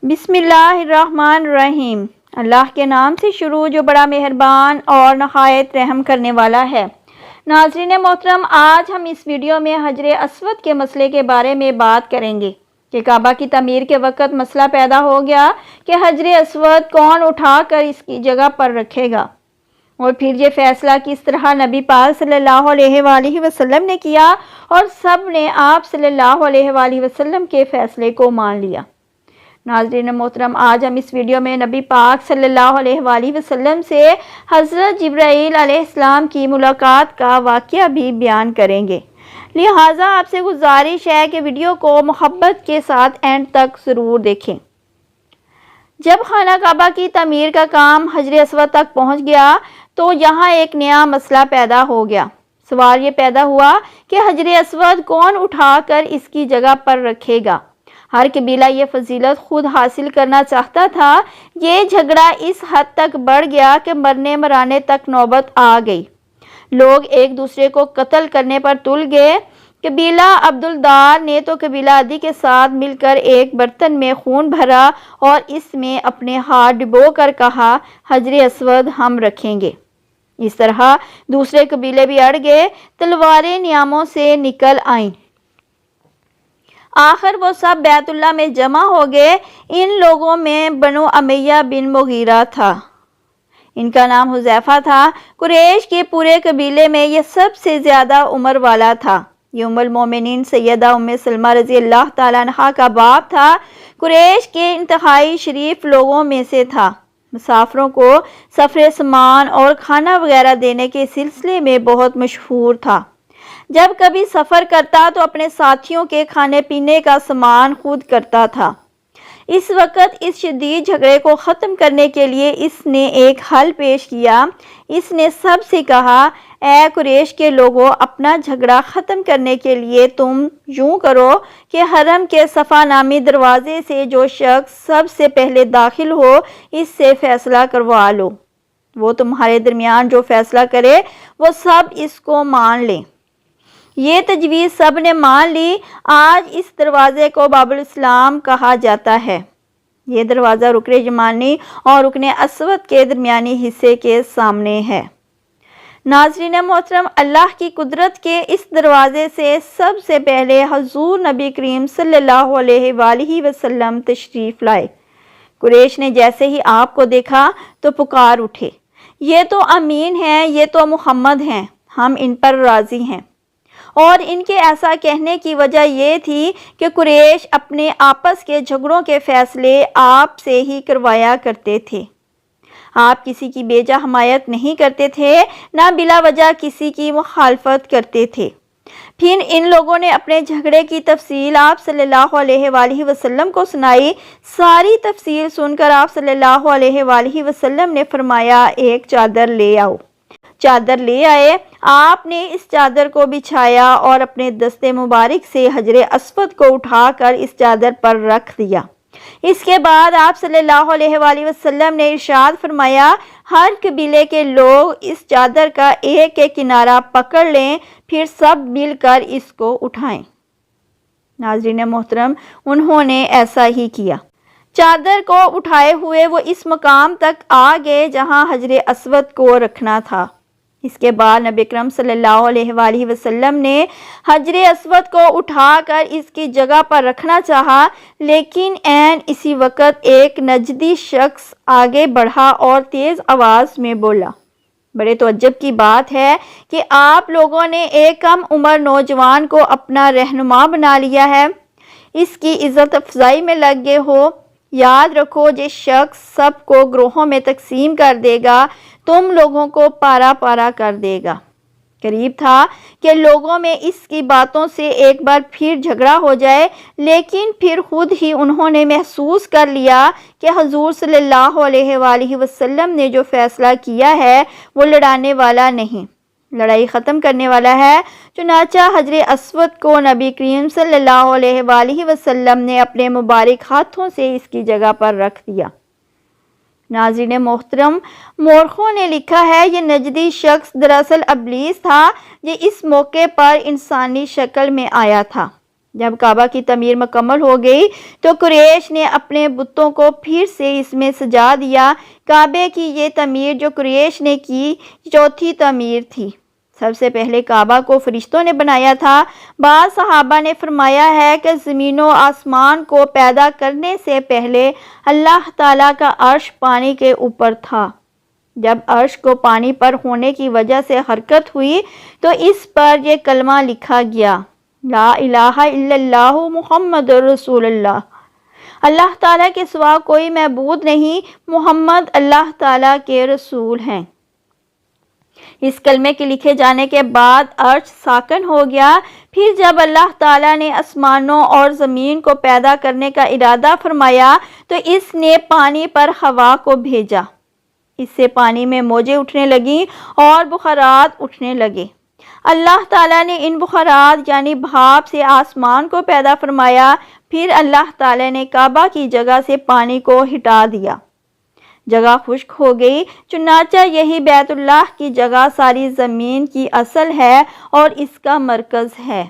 بسم اللہ الرحمن الرحیم۔ اللہ کے نام سے شروع جو بڑا مہربان اور نہایت رحم کرنے والا ہے۔ ناظرین محترم، آج ہم اس ویڈیو میں حجر اسود کے مسئلے کے بارے میں بات کریں گے کہ کعبہ کی تعمیر کے وقت مسئلہ پیدا ہو گیا کہ حجر اسود کون اٹھا کر اس کی جگہ پر رکھے گا، اور پھر یہ فیصلہ کس طرح نبی پاک صلی اللہ علیہ وآلہ وسلم نے کیا اور سب نے آپ صلی اللہ علیہ وآلہ وسلم کے فیصلے کو مان لیا۔ ناظرین محترم، آج ہم اس ویڈیو میں نبی پاک صلی اللہ علیہ وآلہ وسلم سے حضرت جبرائیل علیہ السلام کی ملاقات کا واقعہ بھی بیان کریں گے، لہٰذا آپ سے گزارش ہے کہ ویڈیو کو محبت کے ساتھ اینڈ تک ضرور دیکھیں۔ جب خانہ کعبہ کی تعمیر کا کام حجر اسود تک پہنچ گیا تو یہاں ایک نیا مسئلہ پیدا ہو گیا۔ سوال یہ پیدا ہوا کہ حجر اسود کون اٹھا کر اس کی جگہ پر رکھے گا۔ ہر قبیلہ یہ فضیلت خود حاصل کرنا چاہتا تھا۔ یہ جھگڑا اس حد تک بڑھ گیا کہ مرنے مرانے تک نوبت آ گئی۔ لوگ ایک دوسرے کو قتل کرنے پر تل گئے۔ قبیلہ عبدالدار نے تو قبیلہ عدی کے ساتھ مل کر ایک برتن میں خون بھرا اور اس میں اپنے ہاتھ ڈبو کر کہا، حجر اسود ہم رکھیں گے۔ اس طرح دوسرے قبیلے بھی اڑ گئے، تلواریں نیاموں سے نکل آئیں۔ آخر وہ سب بیت اللہ میں جمع ہو گئے۔ ان لوگوں میں بنو امیہ بن مغیرہ تھا، ان کا نام حذیفہ تھا۔ قریش کے پورے قبیلے میں یہ سب سے زیادہ عمر والا تھا۔ یہ ام المومنین سیدہ ام سلمہ رضی اللہ تعالیٰ عنہا کا باپ تھا۔ قریش کے انتہائی شریف لوگوں میں سے تھا۔ مسافروں کو سفر سامان اور کھانا وغیرہ دینے کے سلسلے میں بہت مشہور تھا۔ جب کبھی سفر کرتا تو اپنے ساتھیوں کے کھانے پینے کا سامان خود کرتا تھا۔ اس وقت اس شدید جھگڑے کو ختم کرنے کے لیے اس نے ایک حل پیش کیا۔ اس نے سب سے کہا، اے قریش کے لوگوں، اپنا جھگڑا ختم کرنے کے لیے تم یوں کرو کہ حرم کے صفا نامی دروازے سے جو شخص سب سے پہلے داخل ہو اس سے فیصلہ کروا لو۔ وہ تمہارے درمیان جو فیصلہ کرے وہ سب اس کو مان لیں۔ یہ تجویز سب نے مان لی۔ آج اس دروازے کو باب الاسلام کہا جاتا ہے۔ یہ دروازہ رکن یمانی اور رکن اسود کے درمیانی حصے کے سامنے ہے۔ ناظرین محترم، اللہ کی قدرت کے اس دروازے سے سب سے پہلے حضور نبی کریم صلی اللہ علیہ وآلہ وسلم تشریف لائے۔ قریش نے جیسے ہی آپ کو دیکھا تو پکار اٹھے، یہ تو امین ہیں، یہ تو محمد ہیں، ہم ان پر راضی ہیں۔ اور ان کے ایسا کہنے کی وجہ یہ تھی کہ قریش اپنے آپس کے جھگڑوں کے فیصلے آپ سے ہی کروایا کرتے تھے۔ آپ کسی کی بیجا حمایت نہیں کرتے تھے، نہ بلا وجہ کسی کی مخالفت کرتے تھے۔ پھر ان لوگوں نے اپنے جھگڑے کی تفصیل آپ صلی اللہ علیہ وآلہ وسلم کو سنائی۔ ساری تفصیل سن کر آپ صلی اللہ علیہ وآلہ وسلم نے فرمایا، ایک چادر لے آؤ۔ چادر لے آئے۔ آپ نے اس چادر کو بچھایا اور اپنے دست مبارک سے حجر اسود کو اٹھا کر اس چادر پر رکھ دیا۔ اس کے بعد آپ صلی اللہ علیہ وآلہ وسلم نے ارشاد فرمایا، ہر قبیلے کے لوگ اس چادر کا ایک ایک کنارہ پکڑ لیں، پھر سب مل کر اس کو اٹھائیں۔ ناظرین محترم، انہوں نے ایسا ہی کیا۔ چادر کو اٹھائے ہوئے وہ اس مقام تک آ گئے جہاں حجر اسود کو رکھنا تھا۔ اس کے بعد نبی اکرم صلی اللہ علیہ وآلہ وسلم نے حجر اسود کو اٹھا کر اس کی جگہ پر رکھنا چاہا، لیکن عین اسی وقت ایک نجدی شخص آگے بڑھا اور تیز آواز میں بولا، بڑے تعجب کی بات ہے کہ آپ لوگوں نے ایک کم عمر نوجوان کو اپنا رہنما بنا لیا ہے، اس کی عزت افزائی میں لگ گئے ہو۔ یاد رکھو، یہ شخص سب کو گروہوں میں تقسیم کر دے گا، تم لوگوں کو پارا پارا کر دے گا۔ قریب تھا کہ لوگوں میں اس کی باتوں سے ایک بار پھر جھگڑا ہو جائے، لیکن پھر خود ہی انہوں نے محسوس کر لیا کہ حضور صلی اللہ علیہ وآلہ وسلم نے جو فیصلہ کیا ہے وہ لڑانے والا نہیں، لڑائی ختم کرنے والا ہے۔ چنانچہ حجر اسود کو نبی کریم صلی اللہ علیہ وآلہ وسلم نے اپنے مبارک ہاتھوں سے اس کی جگہ پر رکھ دیا۔ ناظرین محترم، مورخوں نے لکھا ہے یہ نجدی شخص دراصل ابلیس تھا۔ یہ اس موقع پر انسانی شکل میں آیا تھا۔ جب کعبہ کی تعمیر مکمل ہو گئی تو قریش نے اپنے بتوں کو پھر سے اس میں سجا دیا۔ کعبے کی یہ تعمیر جو قریش نے کی چوتھی تعمیر تھی۔ سب سے پہلے کعبہ کو فرشتوں نے بنایا تھا۔ بعض صحابہ نے فرمایا ہے کہ زمین و آسمان کو پیدا کرنے سے پہلے اللہ تعالیٰ کا عرش پانی کے اوپر تھا۔ جب عرش کو پانی پر ہونے کی وجہ سے حرکت ہوئی تو اس پر یہ کلمہ لکھا گیا، لا الہ الا اللہ محمد رسول اللہ۔ اللہ تعالیٰ کے سوا کوئی معبود نہیں، محمد اللہ تعالیٰ کے رسول ہیں۔ اس کلمے کے لکھے جانے کے بعد عرش ساکن ہو گیا۔ پھر جب اللہ تعالیٰ نے آسمانوں اور زمین کو پیدا کرنے کا ارادہ فرمایا تو اس نے پانی پر ہوا کو بھیجا۔ اس سے پانی میں موجیں اٹھنے لگیں اور بخارات اٹھنے لگے۔ اللہ تعالیٰ نے ان بخارات یعنی بھاپ سے آسمان کو پیدا فرمایا۔ پھر اللہ تعالیٰ نے کعبہ کی جگہ سے پانی کو ہٹا دیا۔ جگہ خشک ہو گئی، چنانچہ یہی بیت اللہ کی جگہ ساری زمین کی اصل ہے اور اس کا مرکز ہے۔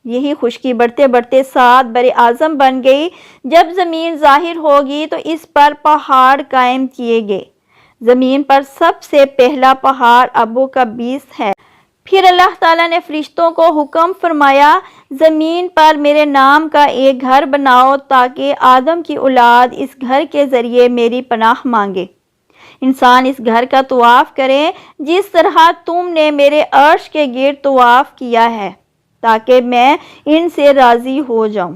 یہی خشکی بڑھتے بڑھتے 7 بر اعظم بن گئی۔ جب زمین ظاہر ہوگی تو اس پر پہاڑ قائم کیے گئے۔ زمین پر سب سے پہلا پہاڑ ابو قبیس ہے۔ پھر اللہ تعالیٰ نے فرشتوں کو حکم فرمایا، زمین پر میرے نام کا ایک گھر بناؤ تاکہ آدم کی اولاد اس گھر کے ذریعے میری پناہ مانگے۔ انسان اس گھر کا طواف کرے جس طرح تم نے میرے عرش کے گرد طواف کیا ہے تاکہ میں ان سے راضی ہو جاؤں۔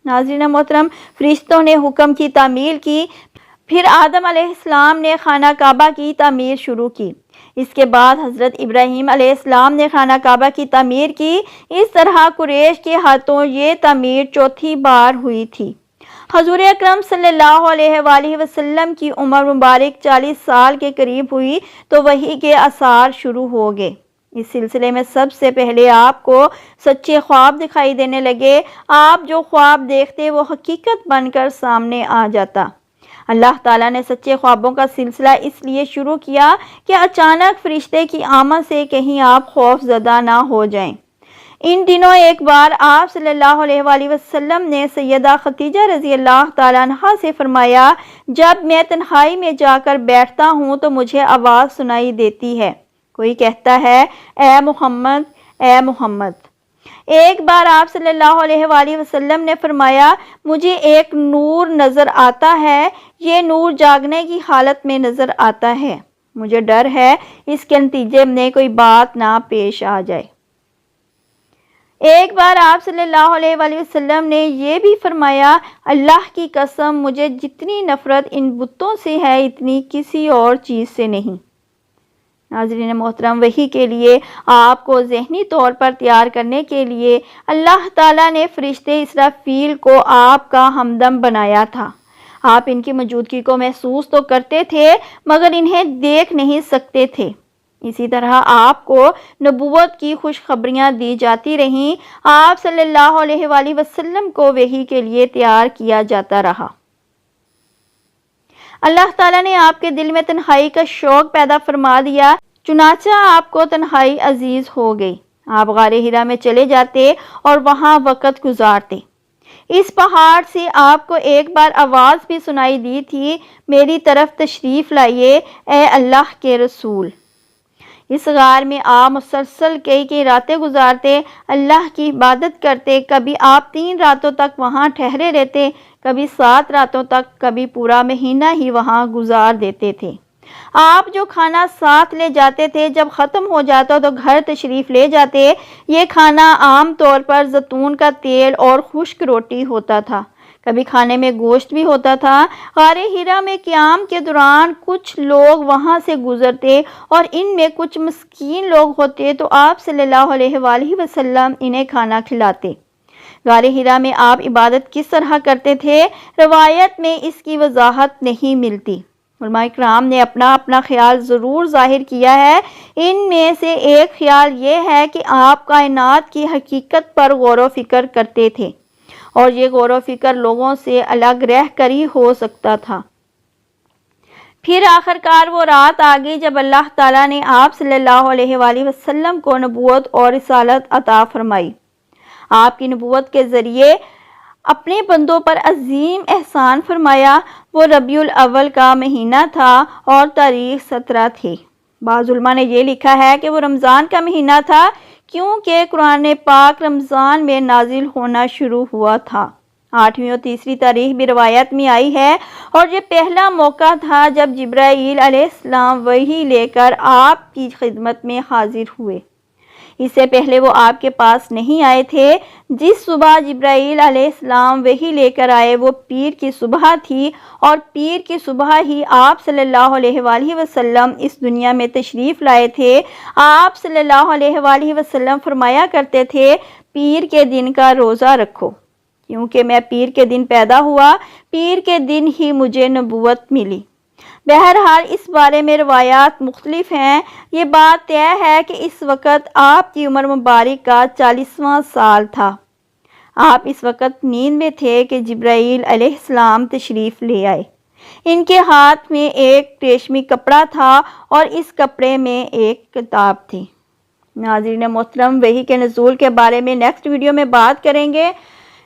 ناظرین محترم، فرشتوں نے حکم کی تعمیل کی۔ پھر آدم علیہ السلام نے خانہ کعبہ کی تعمیر شروع کی۔ اس کے بعد حضرت ابراہیم علیہ السلام نے خانہ کعبہ کی تعمیر کی۔ اس طرح قریش کے ہاتھوں یہ تعمیر چوتھی بار ہوئی تھی۔ حضور اکرم صلی اللہ علیہ وآلہ وسلم کی عمر مبارک 40 سال کے قریب ہوئی تو وحی کے آثار شروع ہو گئے۔ اس سلسلے میں سب سے پہلے آپ کو سچے خواب دکھائی دینے لگے۔ آپ جو خواب دیکھتے وہ حقیقت بن کر سامنے آ جاتا۔ اللہ تعالیٰ نے سچے خوابوں کا سلسلہ اس لیے شروع کیا کہ اچانک فرشتے کی آمد سے کہیں آپ خوف زدہ نہ ہو جائیں۔ ان دنوں ایک بار آپ صلی اللہ علیہ وآلہ وسلم نے سیدہ خدیجہ رضی اللہ تعالیٰ عنہا سے فرمایا، جب میں تنہائی میں جا کر بیٹھتا ہوں تو مجھے آواز سنائی دیتی ہے، کوئی کہتا ہے اے محمد، اے محمد۔ ایک بار آپ صلی اللہ علیہ وآلہ وسلم نے فرمایا، مجھے ایک نور نظر آتا ہے، یہ نور جاگنے کی حالت میں نظر آتا ہے، مجھے ڈر ہے اس کے نتیجے میں کوئی بات نہ پیش آ جائے۔ ایک بار آپ صلی اللہ علیہ وآلہ وسلم نے یہ بھی فرمایا، اللہ کی قسم مجھے جتنی نفرت ان بتوں سے ہے اتنی کسی اور چیز سے نہیں۔ ناظرین محترم، وحی کے لیے آپ کو ذہنی طور پر تیار کرنے کے لیے اللہ تعالیٰ نے فرشتے اسرافیل کو آپ کا ہمدم بنایا تھا۔ آپ ان کی موجودگی کو محسوس تو کرتے تھے مگر انہیں دیکھ نہیں سکتے تھے۔ اسی طرح آپ کو نبوت کی خوشخبریاں دی جاتی رہیں۔ آپ صلی اللہ علیہ وآلہ وسلم کو وحی کے لیے تیار کیا جاتا رہا۔ اللہ تعالیٰ نے آپ کے دل میں تنہائی کا شوق پیدا فرما دیا، چنانچہ آپ کو تنہائی عزیز ہو گئی۔ آپ غار حرا میں چلے جاتے اور وہاں وقت گزارتے۔ اس پہاڑ سے آپ کو ایک بار آواز بھی سنائی دی تھی، میری طرف تشریف لائیے اے اللہ کے رسول۔ اس غار میں آپ مسلسل کئی راتیں گزارتے، اللہ کی عبادت کرتے۔ کبھی آپ 3 راتوں تک وہاں ٹھہرے رہتے، کبھی 7 راتوں تک، کبھی پورا مہینہ ہی وہاں گزار دیتے تھے۔ آپ جو کھانا ساتھ لے جاتے تھے جب ختم ہو جاتا تو گھر تشریف لے جاتے۔ یہ کھانا عام طور پر زیتون کا تیل اور خشک روٹی ہوتا تھا، کبھی کھانے میں گوشت بھی ہوتا تھا۔ غار حرا میں قیام کے دوران کچھ لوگ وہاں سے گزرتے اور ان میں کچھ مسکین لوگ ہوتے تو آپ صلی اللہ علیہ وآلہ وسلم انہیں کھانا کھلاتے۔ غار حرا میں آپ عبادت کس طرح کرتے تھے، روایت میں اس کی وضاحت نہیں ملتی۔ علماء کرام نے اپنا خیال ضرور ظاہر کیا ہے۔ ان میں سے ایک خیال یہ ہے کہ آپ کائنات کی حقیقت پر غور و فکر کرتے تھے اور یہ غور و فکر لوگوں سے الگ رہ کر ہی ہو سکتا تھا۔ پھر آخرکار وہ رات آ گئی جب اللہ تعالیٰ نے آپ صلی اللہ علیہ وآلہ وسلم کو نبوت اور رسالت عطا فرمائی۔ آپ کی نبوت کے ذریعے اپنے بندوں پر عظیم احسان فرمایا۔ وہ ربیع الاول کا مہینہ تھا اور تاریخ 17 تھی۔ بعض علماء نے یہ لکھا ہے کہ وہ رمضان کا مہینہ تھا کیونکہ قرآن پاک رمضان میں نازل ہونا شروع ہوا تھا۔ 8ویں اور تیسری تاریخ بھی روایت میں آئی ہے اور یہ پہلا موقع تھا جب جبرائیل علیہ السلام وحی لے کر آپ کی خدمت میں حاضر ہوئے۔ اس سے پہلے وہ آپ کے پاس نہیں آئے تھے۔ جس صبح جبرائیل علیہ السلام وحی لے کر آئے وہ پیر کی صبح تھی اور پیر کی صبح ہی آپ صلی اللہ علیہ وآلہ وسلم اس دنیا میں تشریف لائے تھے۔ آپ صلی اللہ علیہ وآلہ وسلم فرمایا کرتے تھے، پیر کے دن کا روزہ رکھو، کیونکہ میں پیر کے دن پیدا ہوا، پیر کے دن ہی مجھے نبوت ملی۔ بہرحال اس بارے میں روایات مختلف ہیں۔ یہ بات طے ہے کہ اس وقت آپ کی عمر مبارک کا 40واں سال تھا۔ آپ اس وقت نیند میں تھے کہ جبرائیل علیہ السلام تشریف لے آئے۔ ان کے ہاتھ میں ایک ریشمی کپڑا تھا اور اس کپڑے میں ایک کتاب تھی۔ ناظرین محترم، وحی کے نزول کے بارے میں نیکسٹ ویڈیو میں بات کریں گے،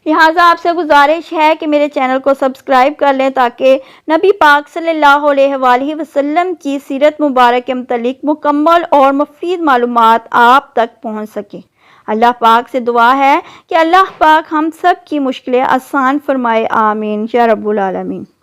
لہٰذا آپ سے گزارش ہے کہ میرے چینل کو سبسکرائب کر لیں تاکہ نبی پاک صلی اللہ علیہ وآلہ وسلم کی سیرت مبارک کے متعلق مکمل اور مفید معلومات آپ تک پہنچ سکیں۔ اللہ پاک سے دعا ہے کہ اللہ پاک ہم سب کی مشکلیں آسان فرمائے، آمین یا رب العالمین۔